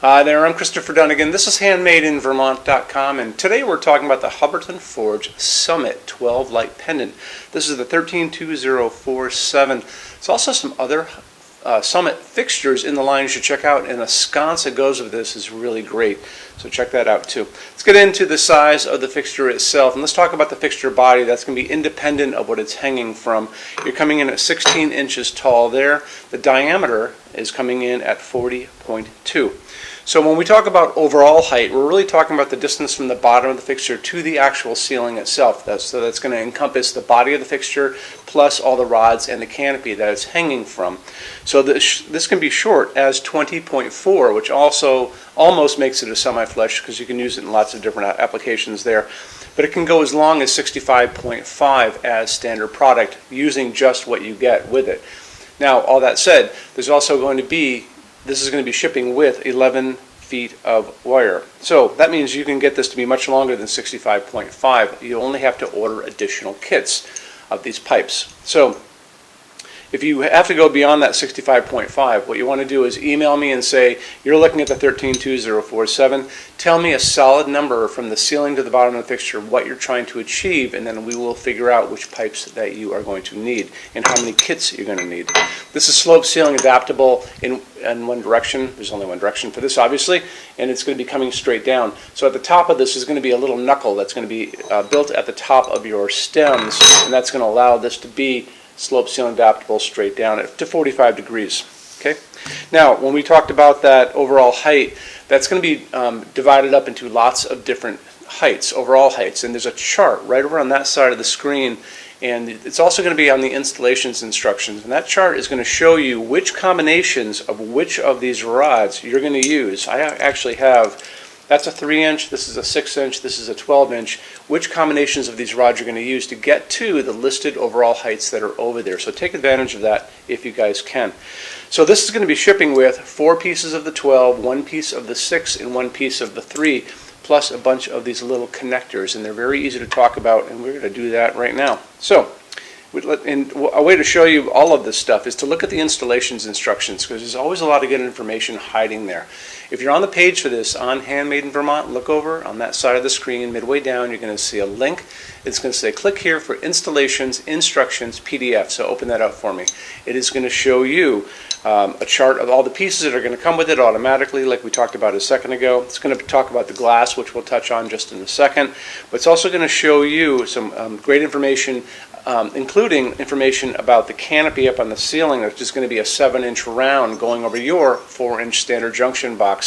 Hi there, I'm Christopher Dunnigan. This is HandmadeInVermont.com, and today we're talking about the Hubbardton Forge Summit 12 Light Pendant. This is the 132047. There's also some other Summit fixtures in the line you should check out, and the sconce that goes with this is really great. So check that out too. Let's get into the size of the fixture itself, and let's talk about the fixture body. That's going to be independent of what it's hanging from. You're coming in at 16 inches tall there. The diameter is coming in at 40.2. So when we talk about overall height, we're really talking about the distance from the bottom of the fixture to the actual ceiling itself. So that's going to encompass the body of the fixture plus all the rods and the canopy that it's hanging from. So this can be short as 20.4, which also almost makes it a semi-flush because you can use it in lots of different applications there. But it can go as long as 65.5 as standard product using just what you get with it. Now, all that said, there's also going to be this is going to be shipping with 11 feet of wire. So that means you can get this to be much longer than 65.5. You only have to order additional kits of these pipes. So if you have to go beyond that 65.5, what you want to do is email me and say, you're looking at the 132047. Tell me a solid number from the ceiling to the bottom of the fixture, what you're trying to achieve, and then we will figure out which pipes that you are going to need and how many kits you're going to need. This is slope ceiling adaptable in one direction. There's only one direction for this, obviously, and it's going to be coming straight down. So at the top of this is going to be a little knuckle that's going to be built at the top of your stems, and that's going to allow this to be slope ceiling adaptable straight down to 45 degrees. Okay. Now, when we talked about that overall height, that's going to be divided up into lots of different heights, overall heights, and there's a chart right over on that side of the screen, and it's also going to be on the installations instructions, and that chart is going to show you which combinations of which of these rods you're going to use. I actually have, that's a 3-inch, this is a 6-inch, this is a 12-inch. Which combinations of these rods you're going to use to get to the listed overall heights that are over there. So take advantage of that if you guys can. So this is going to be shipping with 4 pieces of the 12, 1 piece of the 6, and 1 piece of the 3, plus a bunch of these little connectors. And they're very easy to talk about, and we're going to do that right now. So, and a way to show you all of this stuff is to look at the installations instructions, because there's always a lot of good information hiding there. If you're on the page for this on Handmade in Vermont, look over on that side of the screen, midway down, you're going to see a link. It's going to say click here for installations, instructions, PDF. So open that up for me. It is going to show you a chart of all the pieces that are going to come with it automatically, like we talked about a second ago. It's going to talk about the glass, which we'll touch on just in a second. But it's also going to show you some great information, including information about the canopy up on the ceiling, which is going to be a 7-inch round going over your 4-inch standard junction box,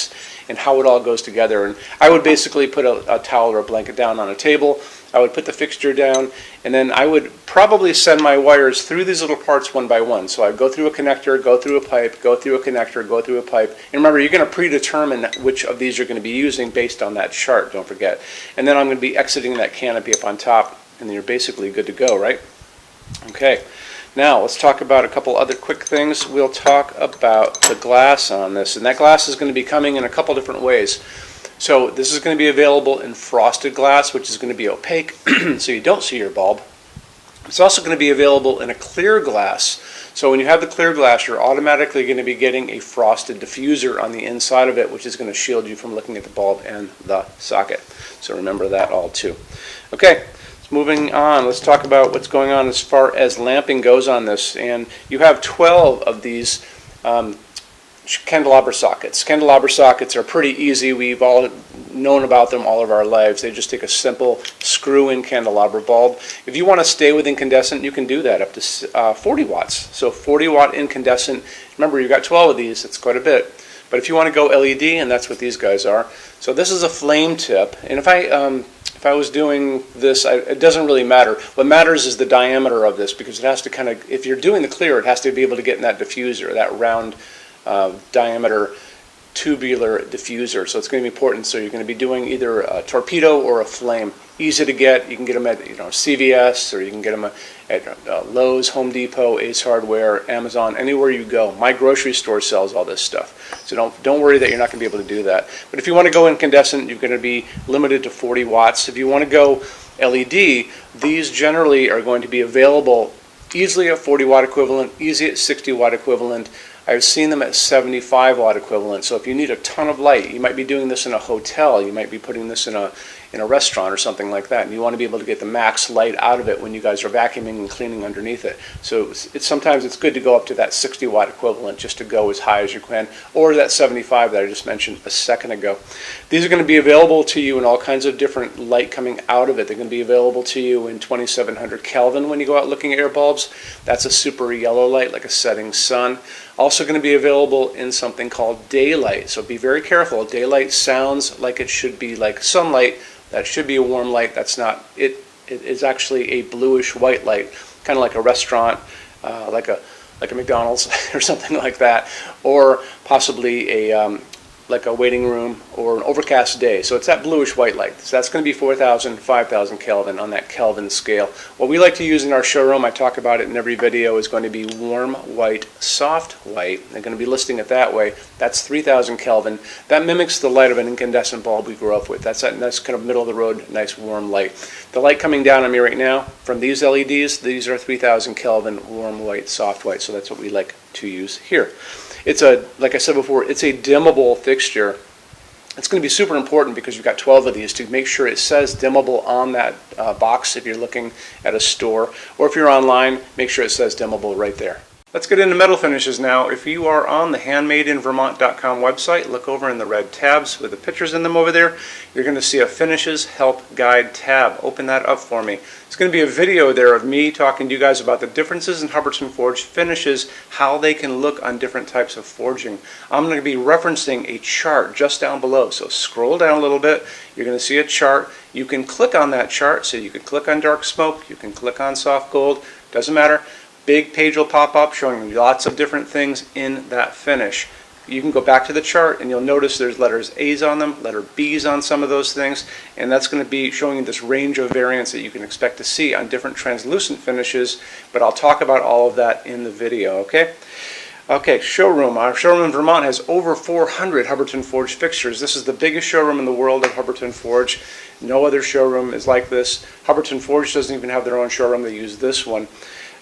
and how it all goes together. And I would basically put a towel or a blanket down on a table. I would put the fixture down, and then I would probably send my wires through these little parts one by one. So I'd go through a connector, go through a pipe, go through a connector, go through a pipe. And remember, you're going to predetermine which of these you're going to be using based on that chart, don't forget. And then I'm going to be exiting that canopy up on top, and then you're basically good to go, right? Okay. Now, let's talk about a couple other quick things. We'll talk about the glass on this, and that glass is going to be coming in a couple different ways. So this is going to be available in frosted glass, which is going to be opaque, so you don't see your bulb. It's also going to be available in a clear glass. So when you have the clear glass, you're automatically going to be getting a frosted diffuser on the inside of it, which is going to shield you from looking at the bulb and the socket. So remember that all too. Okay. Moving on, let's talk about what's going on as far as lamping goes on this. And you have 12 of these candelabra sockets. Candelabra sockets are pretty easy. We've all known about them all of our lives. They just take a simple screw-in candelabra bulb. If you want to stay with incandescent, you can do that up to 40 watts. So 40-watt incandescent. Remember, you've got 12 of these. It's quite a bit. But if you want to go LED, and that's what these guys are. So this is a flame tip. And if I was doing this, it doesn't really matter. What matters is the diameter of this, because it has to kind of, if you're doing the clear, it has to be able to get in that diffuser, that round diameter tubular diffuser. So it's going to be important. So you're going to be doing either a torpedo or a flame. Easy to get. You can get them at CVS, or you can get them at Lowe's, Home Depot, Ace Hardware, Amazon, anywhere you go. My grocery store sells all this stuff. So don't worry that you're not going to be able to do that. But if you want to go incandescent, you're going to be limited to 40 watts. If you want to go LED, these generally are going to be available easily at 40 watt equivalent, easy at 60 watt equivalent. I've seen them at 75 watt equivalent. So if you need a ton of light, you might be doing this in a hotel, you might be putting this in a restaurant or something like that, and you want to be able to get the max light out of it when you guys are vacuuming and cleaning underneath it. So sometimes it's good to go up to that 60 watt equivalent just to go as high as you can, or that 75 that I just mentioned a second ago. These are going to be available to you in all kinds of different light coming out of it. They're going to be available to you in 2700 Kelvin when you go out looking at your bulbs. That's a super yellow light like a setting sun. Also going to be available in something called daylight. So be very careful. Daylight sounds like it should be like sunlight. That should be a warm light. That's not. It is actually a bluish white light, kind of like a restaurant, like a McDonald's or something like that, or possibly like a waiting room or an overcast day. So it's that bluish white light. So that's going to be 4,000, 5,000 Kelvin on that Kelvin scale. What we like to use in our showroom, I talk about it in every video, is going to be warm white, soft white. They're going to be listing it that way. That's 3,000 Kelvin. That mimics the light of an incandescent bulb we grew up with. That's that nice kind of middle of the road, nice warm light. The light coming down on me right now from these LEDs, these are 3,000 Kelvin warm white, soft white. So that's what we like to use here. It's like I said before, it's a dimmable fixture. It's going to be super important because you've got 12 of these to make sure it says dimmable on that box if you're looking at a store, or if you're online, make sure it says dimmable right there. Let's get into metal finishes now. If you are on the HandmadeInVermont.com website, look over in the red tabs with the pictures in them over there. You're going to see a Finishes Help Guide tab. Open that up for me. It's going to be a video there of me talking to you guys about the differences in Hubbardton forged finishes, how they can look on different types of forging. I'm going to be referencing a chart just down below. So scroll down a little bit. You're going to see a chart. You can click on that chart. So you can click on dark smoke. You can click on soft gold. Doesn't matter. Big page will pop up showing you lots of different things in that finish. You can go back to the chart and you'll notice there's letters A's on them, letter B's on some of those things, and that's going to be showing you this range of variants that you can expect to see on different translucent finishes, but I'll talk about all of that in the video, okay? Okay, showroom. Our showroom in Vermont has over 400 Hubbardton forged fixtures. This is the biggest showroom in the world of Hubbardton forged. No other showroom is like this. Hubbardton forged doesn't even have their own showroom. They use this one.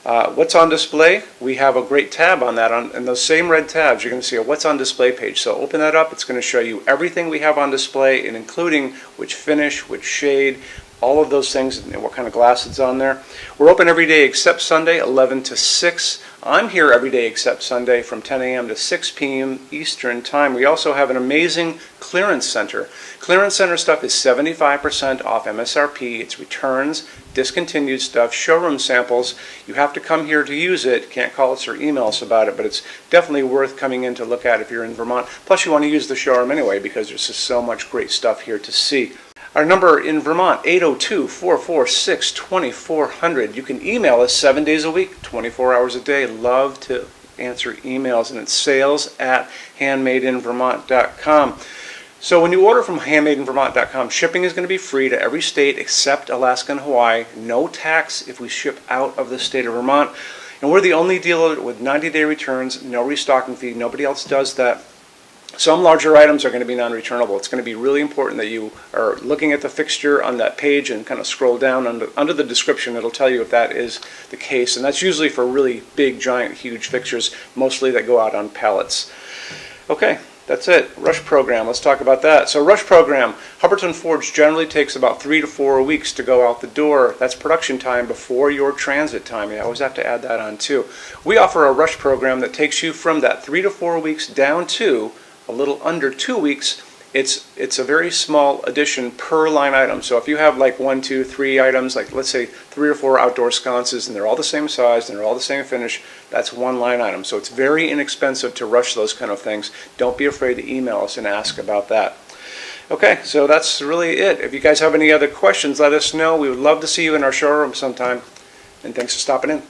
What's on display? We have a great tab on that. And those same red tabs, you're going to see a what's on display page. So open that up. It's going to show you everything we have on display, and including which finish, which shade, all of those things, and what kind of glass it's on there. We're open every day except Sunday, 11 to 6. I'm here every day except Sunday from 10 a.m. to 6 p.m. Eastern Time. We also have an amazing clearance center. Clearance center stuff is 75% off MSRP. It's returns, discontinued stuff, showroom samples. You have to come here to use it. Can't call us or email us about it, but it's definitely worth coming in to look at if you're in Vermont. Plus you want to use the showroom anyway because there's just so much great stuff here to see. Our number in Vermont, 802-446-2400. You can email us 7 days a week, 24 hours a day. Love to answer emails, and it's sales@HandmadeInVermont.com. So when you order from HandmadeInVermont.com, shipping is going to be free to every state except Alaska and Hawaii. No tax if we ship out of the state of Vermont. And we're the only dealer with 90-day returns, no restocking fee. Nobody else does that. Some larger items are going to be non-returnable. It's going to be really important that you are looking at the fixture on that page and kind of scroll down under the description. It'll tell you if that is the case. And that's usually for really big, giant, huge fixtures, mostly that go out on pallets. Okay, that's it. Rush program. Let's talk about that. So rush program, Hubbardton Forge generally takes about 3 to 4 weeks to go out the door. That's production time before your transit time. You always have to add that on too. We offer a rush program that takes you from that 3 to 4 weeks down to a little under 2 weeks. It's a very small addition per line item. So if you have like 1, 2, 3 items, like let's say 3 or 4 outdoor sconces, and they're all the same size and they're all the same finish, that's one line item. So it's very inexpensive to rush those kind of things. Don't be afraid to email us and ask about that. Okay, so that's really it. If you guys have any other questions, let us know. We would love to see you in our showroom sometime. And thanks for stopping in.